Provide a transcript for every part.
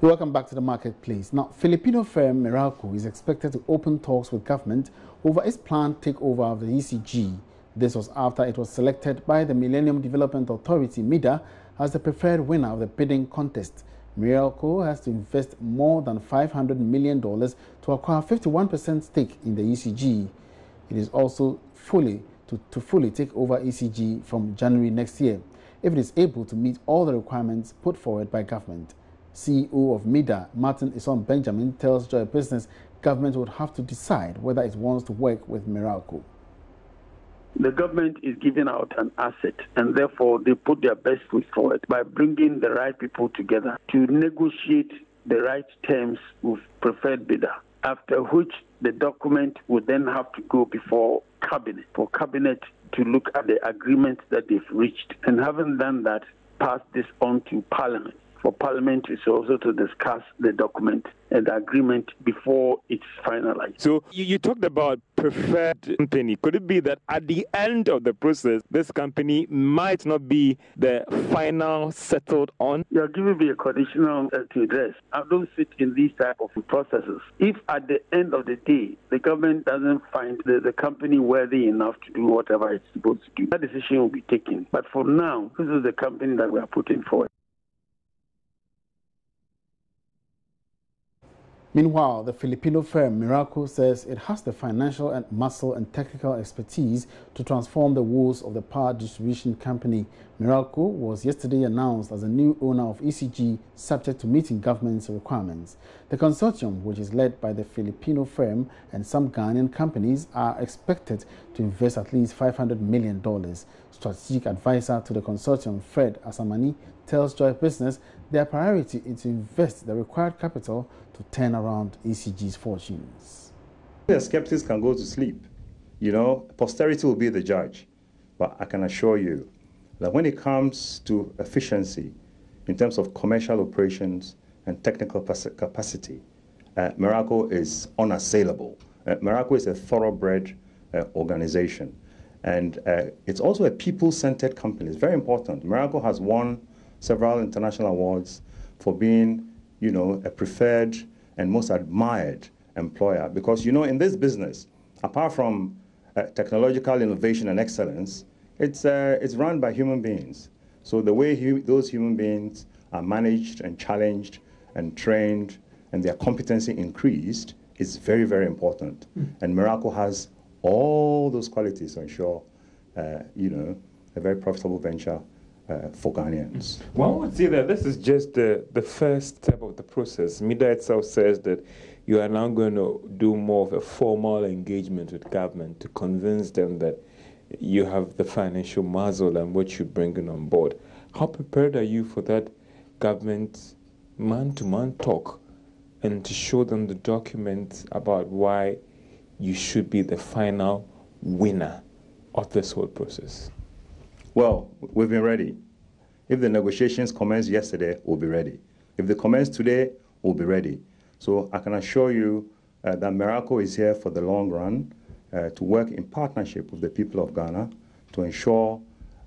Welcome back to the marketplace. Now, Filipino firm Meralco is expected to open talks with government over its planned takeover of the ECG. This was after it was selected by the Millennium Development Authority, MIDA, as the preferred winner of the bidding contest. Meralco has to invest more than $500 million to acquire 51% stake in the ECG. It is also to fully take over ECG from January next year, if it is able to meet all the requirements put forward by government. CEO of MIDA, Martin Ison Benjamin, tells Joy Business government would have to decide whether it wants to work with Meralco. The government is giving out an asset, and therefore they put their best foot forward by bringing the right people together to negotiate the right terms with preferred bidder, after which the document would then have to go before cabinet, for cabinet to look at the agreement that they've reached. And having done that, pass this on to Parliament. For Parliament is also to discuss the document and the agreement before it's finalized. So you talked about preferred company. Could it be that at the end of the process, this company might not be the final settled on? You're giving me a conditional to address. I don't sit in these type of processes. If at the end of the day, the government doesn't find the company worthy enough to do whatever it's supposed to do, that decision will be taken. But for now, this is the company that we are putting forward. Meanwhile, the Filipino firm Meralco says it has the financial and muscle and technical expertise to transform the woes of the power distribution company. Meralco was yesterday announced as a new owner of ECG, subject to meeting government's requirements. The consortium, which is led by the Filipino firm and some Ghanaian companies, are expected to invest at least $500 million. Strategic advisor to the consortium, Fred Asamani, tells Joy Business their priority is to invest the required capital to turn around ECG's fortunes. The skeptics can go to sleep. You know, posterity will be the judge. But I can assure you that when it comes to efficiency in terms of commercial operations and technical capacity, Meralco is unassailable. Meralco is a thoroughbred organization. And it's also a people-centered company. It's very important. Meralco has won several international awards for being, you know, a preferred and most admired employer. Because, you know, in this business, apart from technological innovation and excellence, it's run by human beings. So the way those human beings are managed and challenged and trained and their competency increased is very, very important. And Meralco has all those qualities to ensure, you know, a very profitable venture for Ghanaians. One would say that this is just the first step of the process. MIDA itself says that you are now going to do more of a formal engagement with government to convince them that you have the financial muscle and what you're bringing on board. How prepared are you for that government man-to-man talk and to show them the documents about why you should be the final winner of this whole process? Well, we've been ready. If the negotiations commenced yesterday, we'll be ready. If they commence today, we'll be ready. So I can assure you that Meralco is here for the long run to work in partnership with the people of Ghana to ensure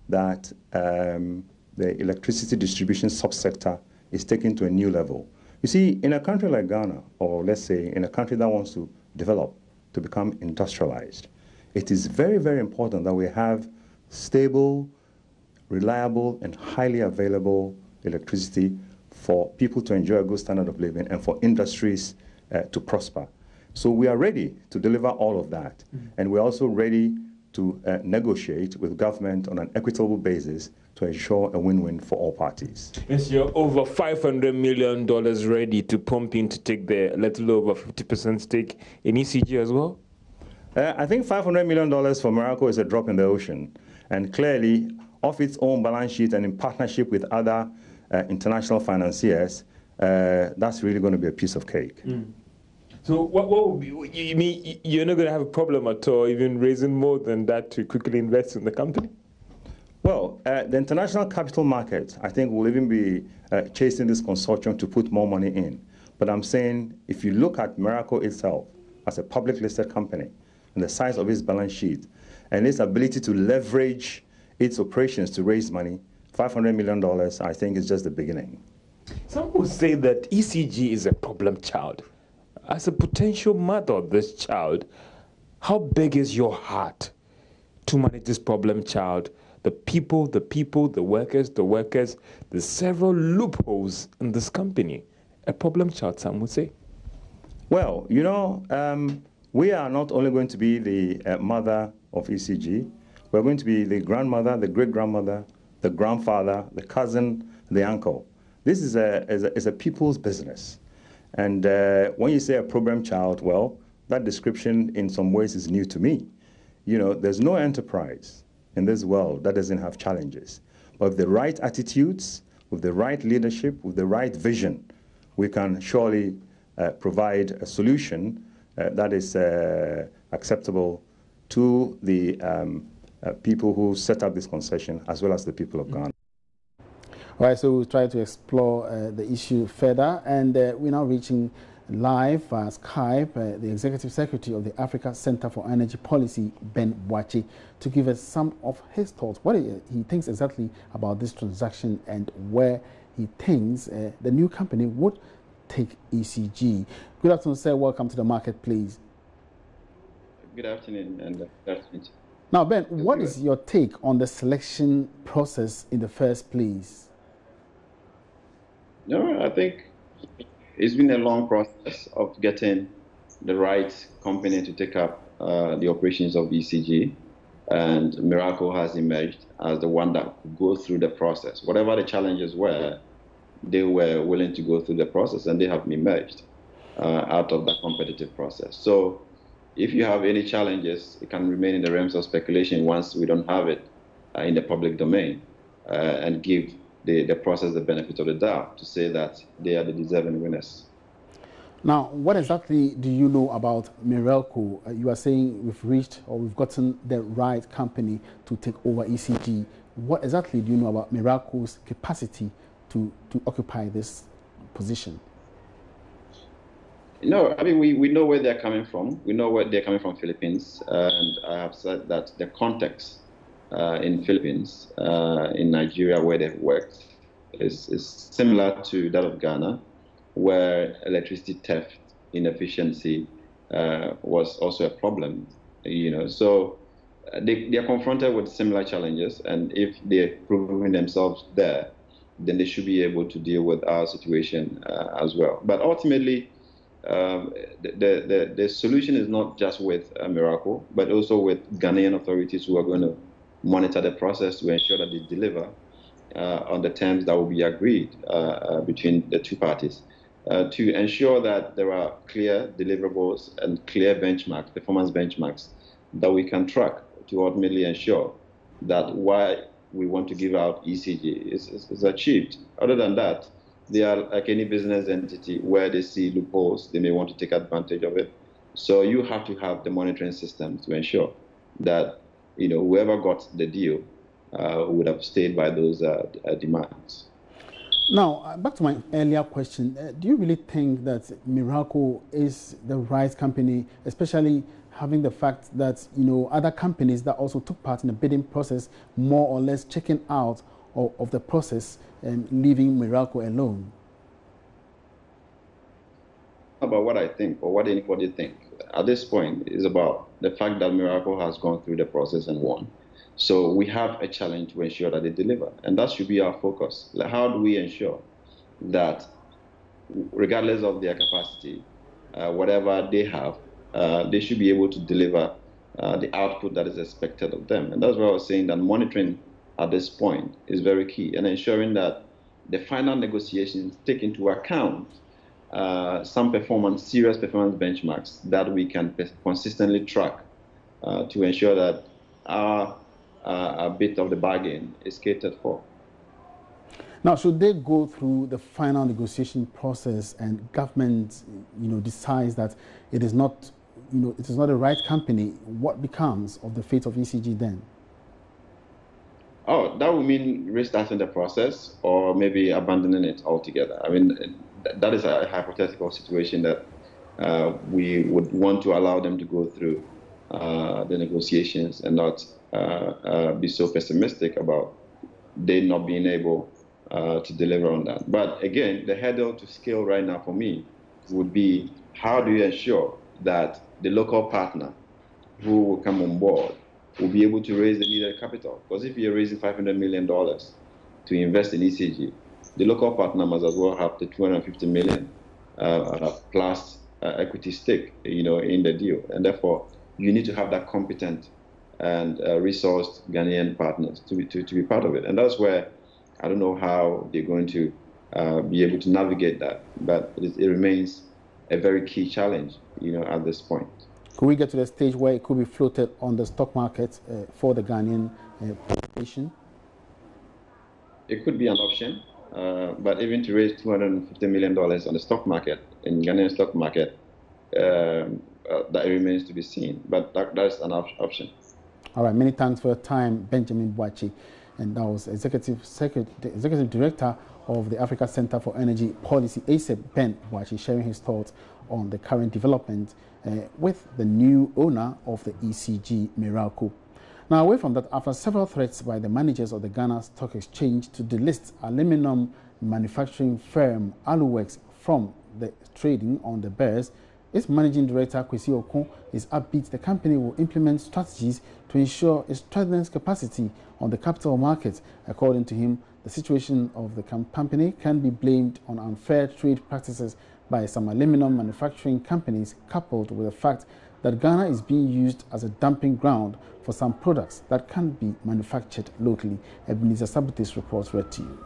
that the electricity distribution subsector is taken to a new level. You see, in a country like Ghana, or let's say in a country that wants to develop, to become industrialized, it is very, very important that we have stable, reliable, and highly available electricity for people to enjoy a good standard of living and for industries to prosper. So we are ready to deliver all of that. And we're also ready to negotiate with government on an equitable basis to ensure a win-win for all parties. Is your over $500 million ready to pump in to take the little over 50% stake in ECG as well? I think $500 million for Meralco is a drop in the ocean. And clearly, off its own balance sheet and in partnership with other international financiers, that's really going to be a piece of cake. So what would be, you mean you're not going to have a problem at all even raising more than that to quickly invest in the company? Well, the international capital market, I think, will even be chasing this consortium to put more money in. But I'm saying if you look at Meralco itself as a public listed company and the size of its balance sheet and its ability to leverage its operations to raise money, $500 million, I think, is just the beginning. Some would say that ECG is a problem child. As a potential mother of this child, how big is your heart to manage this problem child? The people, the workers, the several loopholes in this company. A problem child, some would say. Well, we are not only going to be the mother of ECG, we're going to be the grandmother, the great-grandmother, the grandfather, the cousin, the uncle. This is a people's business. And when you say a problem child, well, that description in some ways is new to me. There's no enterprise in this world that doesn't have challenges. But with the right attitudes, with the right leadership, with the right vision, we can surely provide a solution that is acceptable to the people who set up this concession, as well as the people of Ghana. All right, so we'll try to explore the issue further, and we're now reaching live via Skype the Executive Secretary of the Africa Center for Energy Policy, Ben Boakye, to give us some of his thoughts, what he thinks exactly about this transaction and where he thinks the new company would take ECG. Good afternoon, sir. Welcome to the market, please. Good afternoon, and good afternoon. Now, Ben, what is your take on the selection process in the first place? No, I think it's been a long process of getting the right company to take up the operations of ECG, and Meralco has emerged as the one that could go through the process. Whatever the challenges were, they were willing to go through the process, and they have emerged out of that competitive process. So if you have any challenges, it can remain in the realms of speculation once we don't have it in the public domain, and give the process the benefit of the doubt to say that they are the deserving winners. Now, what exactly do you know about Meralco? You are saying we've gotten the right company to take over ECG. What exactly do you know about Meralco's capacity to occupy this position? No, I mean, we know where they're coming from. We know where they're coming from, Philippines. And I have said that the context in Philippines, in Nigeria, where they've worked, is similar to that of Ghana, where electricity theft, inefficiency was also a problem. So they are confronted with similar challenges, and if they're proving themselves there, then they should be able to deal with our situation as well. But ultimately, the solution is not just with Meralco, but also with Ghanaian authorities who are going to monitor the process to ensure that they deliver on the terms that will be agreed between the two parties, to ensure that there are clear deliverables and clear benchmarks, performance benchmarks, that we can track to ultimately ensure that why we want to give out ECG is achieved. Other than that, they are like any business entity where they see loopholes, they may want to take advantage of it. So you have to have the monitoring system to ensure that whoever got the deal would have stayed by those demands. Now, back to my earlier question, do you really think that Meralco is the right company, especially having the fact that other companies that also took part in the bidding process more or less checking out of the process and leaving Meralco alone? About what I think or what anybody think at this point is about the fact that Meralco has gone through the process and won. So we have a challenge to ensure that they deliver, and that should be our focus. Like, how do we ensure that, regardless of their capacity, whatever they have, they should be able to deliver the output that is expected of them? And that's why I was saying that monitoring at this point is very key, and ensuring that the final negotiations take into account some serious performance benchmarks that we can consistently track to ensure that our bit of the bargain is catered for. Now, should they go through the final negotiation process and government, decides that it is not, it is not the right company, what becomes of the fate of ECG then? Oh, that would mean restarting the process or maybe abandoning it altogether. I mean, that is a hypothetical situation that we would want to allow them to go through the negotiations and not be so pessimistic about they not being able to deliver on that. But again, the hurdle to scale right now for me would be, how do you ensure that the local partner who will come on board will be able to raise the needed capital? Because if you're raising $500 million to invest in ECG, the local partner must as well have the $250 million plus equity stake, in the deal. And therefore, you need to have that competent and resourced Ghanaian partners to be part of it. And that's where I don't know how they're going to be able to navigate that, but it remains a very key challenge, at this point. Could we get to the stage where it could be floated on the stock market for the Ghanaian population? It could be an option, but even to raise $250 million on the stock market, in Ghanaian stock market, that remains to be seen. But that's an option. All right, many thanks for your time, Benjamin Boakye. And that was Executive Director of the Africa Center for Energy Policy, ACEP, Ben Boakye, sharing his thoughts on the current development with the new owner of the ECG, Meralco. Now, away from that, after several threats by the managers of the Ghana Stock Exchange to delist aluminum manufacturing firm Aluworks from the trading on the Bears, its managing director, Kwesi Okon, is upbeat the company will implement strategies to ensure it strengthens capacity on the capital market. According to him, the situation of the company can be blamed on unfair trade practices by some aluminum manufacturing companies, coupled with the fact that Ghana is being used as a dumping ground for some products that can't be manufactured locally. Ebenezer Sabute's report read to you.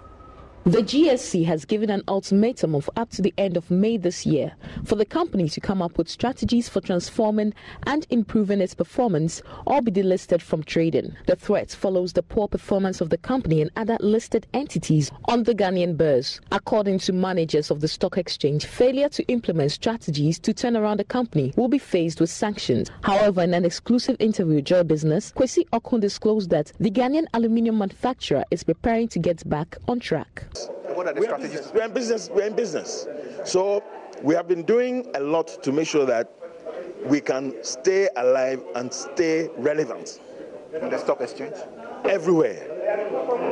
The GSC has given an ultimatum of up to the end of May this year for the company to come up with strategies for transforming and improving its performance or be delisted from trading. The threat follows the poor performance of the company and other listed entities on the Ghanaian Bears. According to managers of the stock exchange, failure to implement strategies to turn around the company will be faced with sanctions. However, in an exclusive interview with Joy Business, Kwesi Okon disclosed that the Ghanaian aluminium manufacturer is preparing to get back on track. What are the strategies? We're in business. So we have been doing a lot to make sure that we can stay alive and stay relevant. On the stock exchange? Everywhere.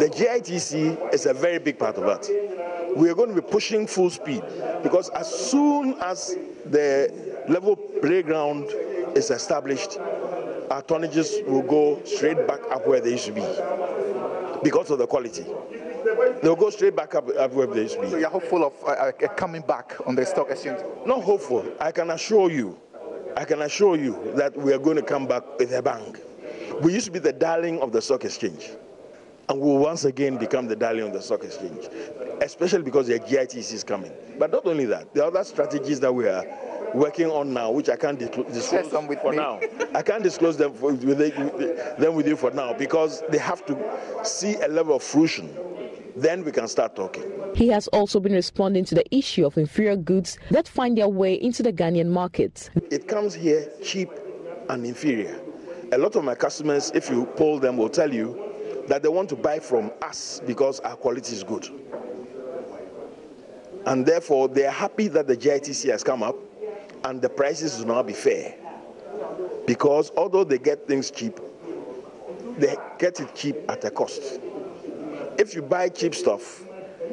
The GITC is a very big part of that. We are going to be pushing full speed because as soon as the level playground is established, our tonnages will go straight back up where they used to be because of the quality. They'll go straight back up where they used to be. So you're hopeful of coming back on the stock exchange? Not hopeful. I can assure you that we are going to come back with a bang. We used to be the darling of the stock exchange, and we will once again become the darling of the stock exchange, especially because the GITC is coming. But not only that, there are other strategies that we are working on now, which I can't disclose for now. I can't disclose them with you for now because they have to see a level of fruition. Then we can start talking. He has also been responding to the issue of inferior goods that find their way into the Ghanaian market. It comes here cheap and inferior. A lot of my customers, if you poll them, will tell you that they want to buy from us because our quality is good. And therefore, they are happy that the GITC has come up and the prices will now be fair. Because although they get things cheap, they get it cheap at a cost. If you buy cheap stuff,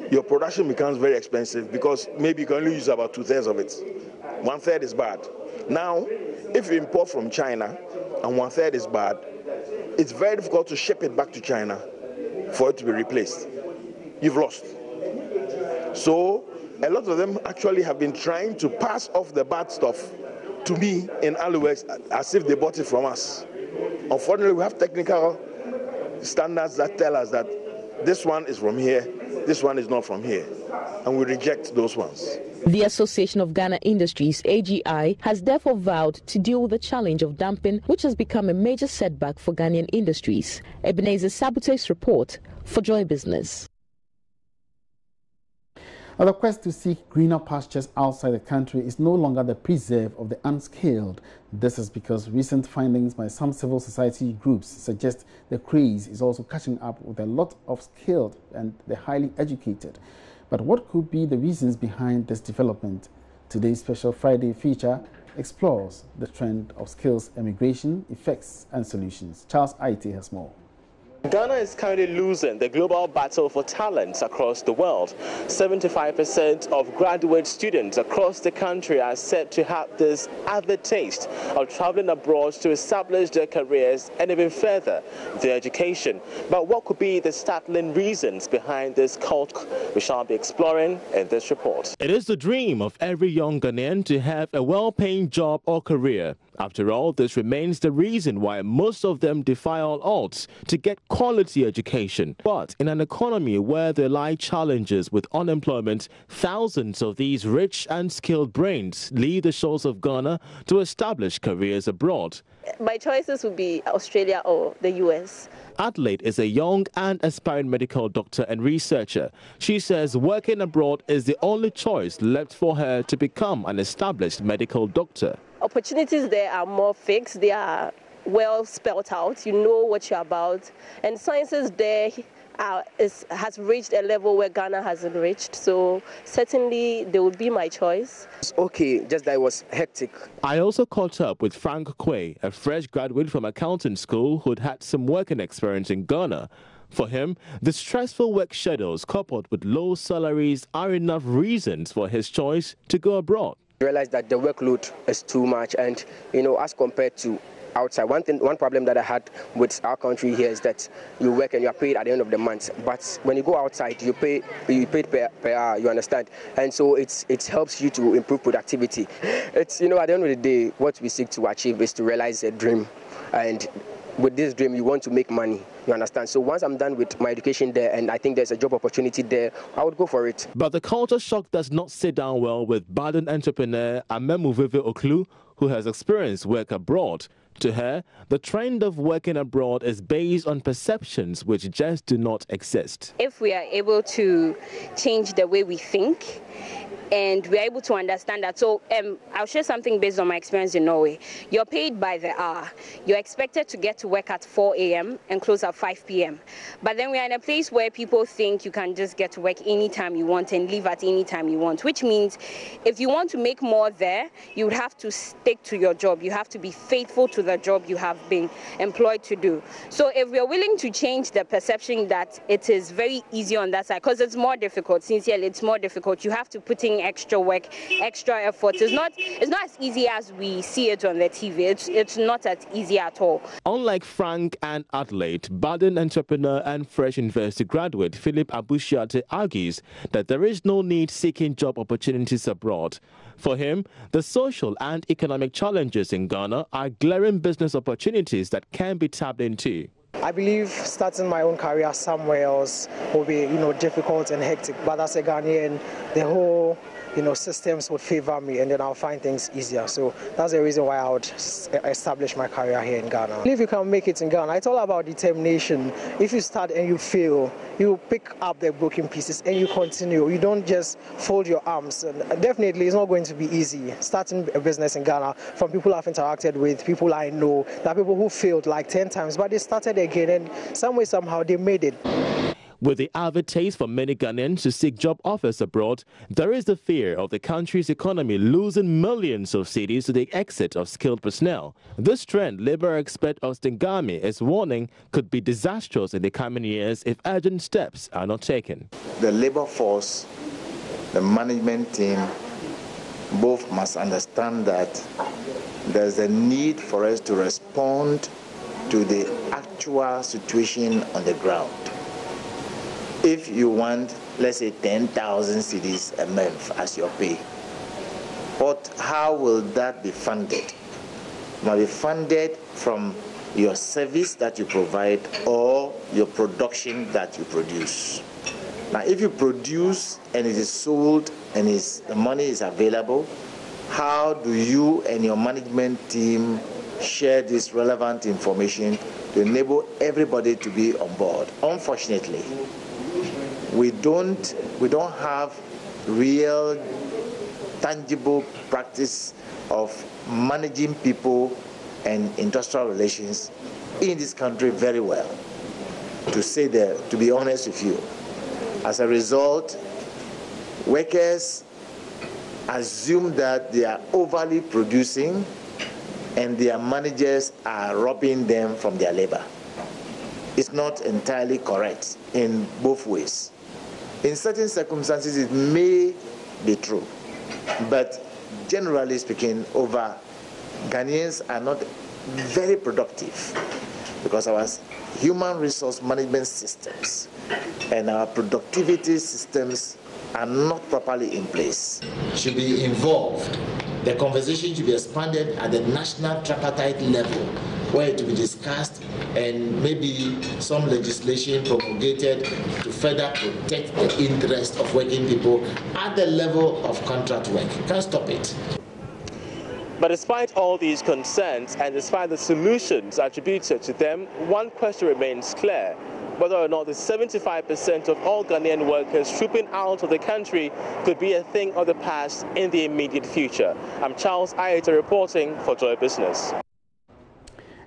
your production becomes very expensive because maybe you can only use about 2/3 of it. 1/3 is bad. Now, if you import from China and 1/3 is bad, it's very difficult to ship it back to China for it to be replaced. You've lost. So a lot of them actually have been trying to pass off the bad stuff to me in Aluworks as if they bought it from us. Unfortunately, we have technical standards that tell us that this one is from here, this one is not from here, and we reject those ones. The Association of Ghana Industries, AGI, has therefore vowed to deal with the challenge of dumping, which has become a major setback for Ghanaian industries. Ebenezer Sabute's report for Joy Business. The quest to seek greener pastures outside the country is no longer the preserve of the unskilled. This is because recent findings by some civil society groups suggest the craze is also catching up with a lot of skilled and the highly educated. But what could be the reasons behind this development? Today's Special Friday feature explores the trend of skills emigration, effects and solutions. Charles Aite has more. Ghana is currently losing the global battle for talents across the world. 75% of graduate students across the country are said to have this avid taste of traveling abroad to establish their careers and even further their education. But what could be the startling reasons behind this cult? We shall be exploring in this report. It is the dream of every young Ghanaian to have a well-paying job or career. After all, this remains the reason why most of them defy all odds to get quality education. But in an economy where there lie challenges with unemployment, thousands of these rich and skilled brains leave the shores of Ghana to establish careers abroad. My choices would be Australia or the US. Adelaide is a young and aspiring medical doctor and researcher. She says working abroad is the only choice left for her to become an established medical doctor. Opportunities there are more fixed, they are well spelled out, you know what you're about, and sciences there has reached a level where Ghana hasn't reached, so certainly they would be my choice. It's okay, just that it was hectic. I also caught up with Frank Quay, a fresh graduate from accounting school who'd had some working experience in Ghana. For him, the stressful work schedules coupled with low salaries are enough reasons for his choice to go abroad. I realized that the workload is too much, and as compared to outside, one problem that I had with our country here is that you work and you are paid at the end of the month. But when you go outside, you paid per hour, you understand, and so it helps you to improve productivity. It's at the end of the day, what we seek to achieve is to realize a dream, and with this dream, you want to make money, you understand? So once I'm done with my education there and I think there's a job opportunity there, I would go for it. But the culture shock does not sit down well with budding entrepreneur Amemuveve Oklu, who has experienced work abroad. To her, the trend of working abroad is based on perceptions which just do not exist. If we are able to change the way we think, and we're able to understand that. So I'll share something based on my experience in Norway. You're paid by the hour. You're expected to get to work at 4 a.m. and close at 5 p.m. But then we're in a place where people think you can just get to work anytime you want and leave at any time you want, which means if you want to make more there, you would have to stick to your job. You have to be faithful to the job you have been employed to do. So if we're willing to change the perception that it is very easy on that side, because it's more difficult, sincerely, it's more difficult. You have to put in extra work, extra effort. It's not as easy as we see it on the TV. It's not as easy at all. Unlike Frank and Adelaide, budding entrepreneur and fresh university graduate Philip Abushiate argues that there is no need seeking job opportunities abroad. For him, the social and economic challenges in Ghana are glaring business opportunities that can be tapped into. I believe starting my own career somewhere else will be, difficult and hectic. But as a Ghanaian, the whole, systems would favor me, and then I'll find things easier. So that's the reason why I would establish my career here in Ghana. If you can make it in Ghana, it's all about determination. If you start and you fail, you pick up the broken pieces and you continue. You don't just fold your arms. And definitely, it's not going to be easy. Starting a business in Ghana, from people I've interacted with, people I know, there are people who failed like 10 times, but they started again, and some way, somehow, they made it. With the avid taste for many Ghanaians to seek job offers abroad, there is the fear of the country's economy losing millions of cedis to the exit of skilled personnel. This trend, Labour expert Austin Gami is warning, could be disastrous in the coming years if urgent steps are not taken. The labour force, the management team, both must understand that there's a need for us to respond to the actual situation on the ground. If you want, let's say, 10,000 cedis a month as your pay, but how will that be funded? It must be funded from your service that you provide or your production that you produce. Now, if you produce and it is sold and the money is available, how do you and your management team share this relevant information to enable everybody to be on board? Unfortunately, we don't have real, tangible practice of managing people and industrial relations in this country very well, to be honest with you. As a result, workers assume that they are overly producing and their managers are robbing them from their labor. is not entirely correct in both ways. In certain circumstances, it may be true, but generally speaking, Ghanaians are not very productive because our human resource management systems and our productivity systems are not properly in place. Should be involved. The conversation should be expanded at the national tripartite level, where it will be discussed and maybe some legislation promulgated to further protect the interest of working people at the level of contract work. Can't stop it. But despite all these concerns and despite the solutions attributed to them, one question remains clear: whether or not the 75% of all Ghanaian workers trooping out of the country could be a thing of the past in the immediate future. I'm Charles Ayeta reporting for Joy Business.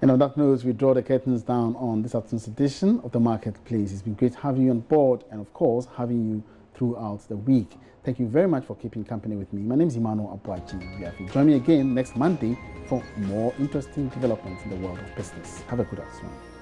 And on that note, we draw the curtains down on this afternoon's edition of the Marketplace. It's been great having you on board and, of course, having you throughout the week. Thank you very much for keeping company with me. My name is Emmanuel Abuaji. Join me again next Monday for more interesting developments in the world of business. Have a good afternoon.